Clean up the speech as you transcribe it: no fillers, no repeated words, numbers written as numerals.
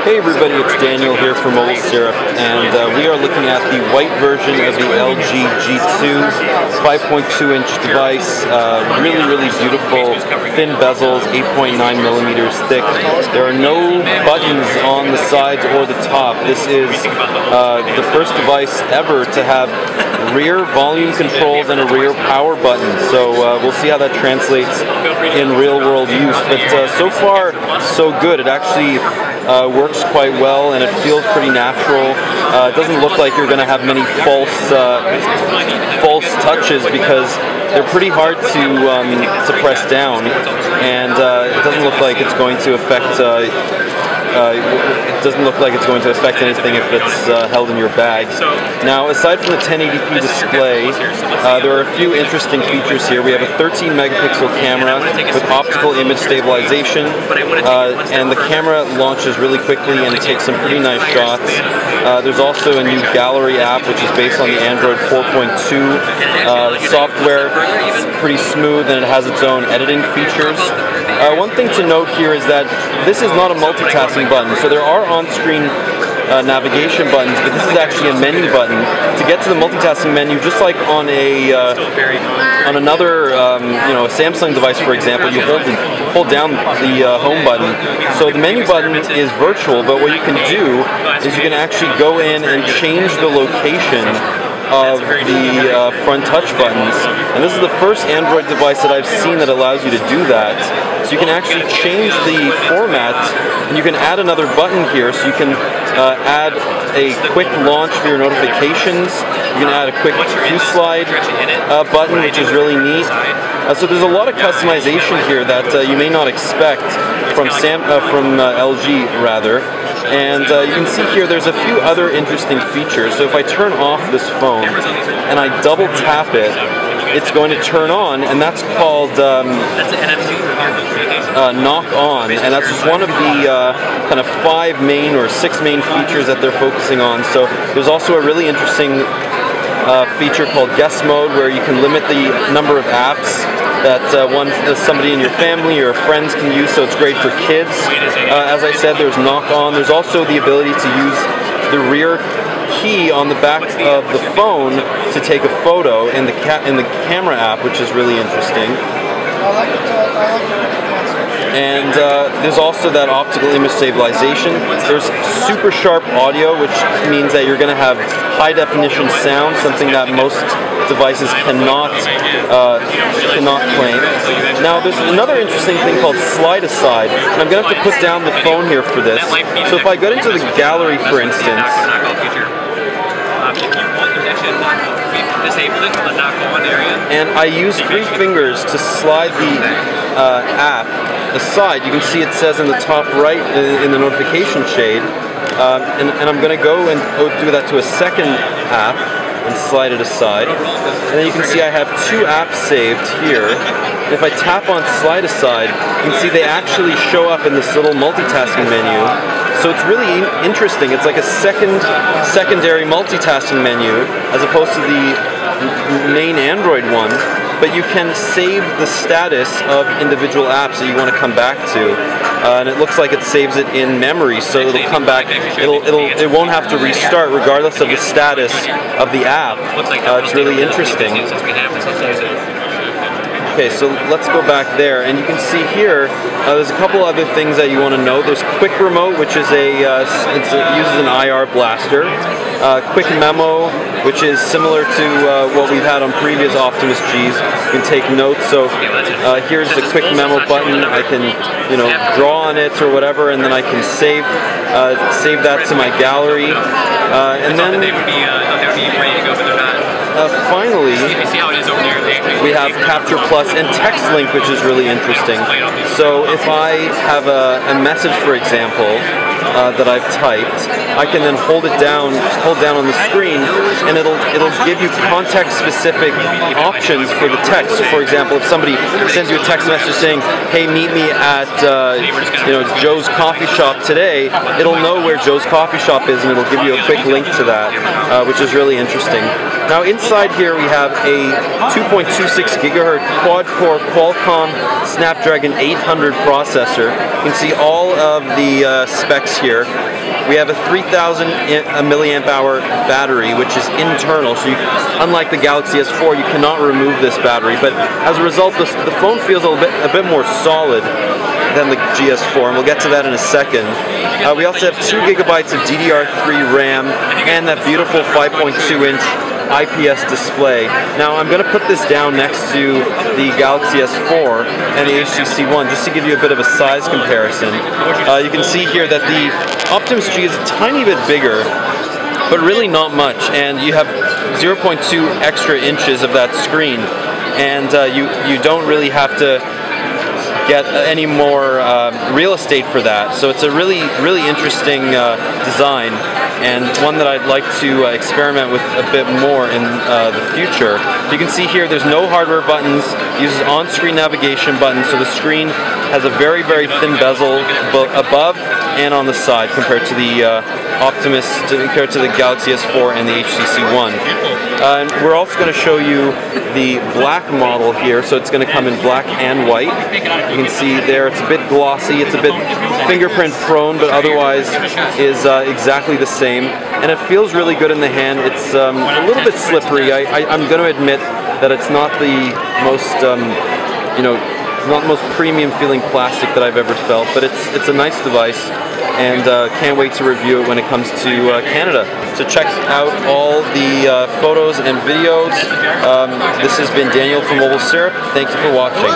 Hey everybody, it's Daniel here from Mobile Syrup, and we are looking at the white version of the LG G2 5.2-inch device. Really beautiful, thin bezels, 8.9 millimeters thick. There are no buttons on the sides or the top. This is the first device ever to have rear volume controls and a rear power button. So we'll see how that translates in real-world use. But so far, so good. It actually works quite well, and it feels pretty natural. It doesn't look like you're going to have many false touches, because they're pretty hard to press down, and it doesn't look like it's going to affect. It doesn't look like it's going to affect anything if it's held in your bag. Now, aside from the 1080p display, there are a few interesting features here. We have a 13 megapixel camera with optical image stabilization, and the camera launches really quickly and it takes some pretty nice shots. There's also a new gallery app, which is based on the Android 4.2 software. It's pretty smooth, and it has its own editing features. One thing to note here is that this is not a multitasking button, so there are on-screen navigation buttons, but this is actually a menu button. To get to the multitasking menu, just like on another, a Samsung device, for example, you hold down the home button. So the menu button is virtual, but what you can do is you can actually go in and change the location of the front touch buttons, and this is the first Android device that I've seen that allows you to do that. So you can actually change the format, and you can add another button here, so you can add a quick launch for your notifications. You can add a quick Q-slide button, which is really neat. So there's a lot of customization here that you may not expect from LG rather. And you can see here there's a few other interesting features. So if I turn off this phone and I double tap it, it's going to turn on, and that's called Knock On, and that's just one of the kind of 5 main or 6 main features that they're focusing on. So there's also a really interesting feature called Guest Mode, where you can limit the number of apps that somebody in your family or friends can use, so it's great for kids. As I said, there's Knock On. There's also the ability to use the rear key on the back of the phone to take a photo in the camera app, which is really interesting. And there's also that optical image stabilization. There's super sharp audio, which means that you're going to have high definition sound, something that most devices cannot claim. Now, there's another interesting thing called slide aside, and I'm going to have to put down the phone here for this. So if I go into the gallery, for instance, and I use 3 fingers to slide the app aside, you can see it says in the top right in the notification shade, and I'm going to go and do that to a second app and slide it aside, and then you can see I have 2 apps saved here. And if I tap on slide aside, you can see they actually show up in this little multitasking menu. So it's really interesting. It's like a secondary multitasking menu as opposed to the main Android one, but you can save the status of individual apps that you want to come back to, and it looks like it saves it in memory, so it'll come back. It won't have to restart regardless of the status of the app. It's really interesting. Okay, so let's go back there, and you can see here there's a couple other things that you want to know. There's Quick Remote, which is it uses an IR blaster. Quick Memo, which is similar to what we've had on previous Optimus Gs. You can take notes. So here's the Quick Memo button. I can draw on it or whatever, and then I can save that to my gallery, and then finally, we have Capture Plus and Text Link, which is really interesting. So if I have a message, for example, that I've typed, I can then hold down on the screen, and it'll give you context-specific options for the text. So for example, if somebody sends you a text message saying, "Hey, meet me at Joe's Coffee Shop today," it'll know where Joe's Coffee Shop is, and it'll give you a quick link to that, which is really interesting. Now, inside side here we have a 2.26 gigahertz quad-core Qualcomm Snapdragon 800 processor. You can see all of the specs here. We have a 3,000 milliamp hour battery, which is internal, so unlike the Galaxy S4, you cannot remove this battery, but as a result, the phone feels a bit more solid than the GS4, and we'll get to that in a second. We also have 2 gigabytes of DDR3 RAM and that beautiful 5.2-inch IPS display. Now I'm going to put this down next to the Galaxy S4 and the HTC One just to give you a bit of a size comparison. You can see here that the Optimus G is a tiny bit bigger, but really not much, and you have 0.2 extra inches of that screen, and you don't really have to get any more real estate for that. So it's a really interesting design, and one that I'd like to experiment with a bit more in the future. You can see here there's no hardware buttons, it uses on-screen navigation buttons, so the screen has a very thin bezel above and on the side compared to the compared to the Galaxy S4 and the HTC One. And we're also going to show you the black model here, so it's going to come in black and white. You can see there it's a bit glossy, it's a bit fingerprint prone, but otherwise is exactly the same, and it feels really good in the hand. It's a little bit slippery. I'm going to admit that it's not the most not the most premium feeling plastic that I've ever felt, but it's a nice device, and can't wait to review it when it comes to Canada. So check out all the photos and videos. This has been Daniel from Mobile Syrup. Thank you for watching.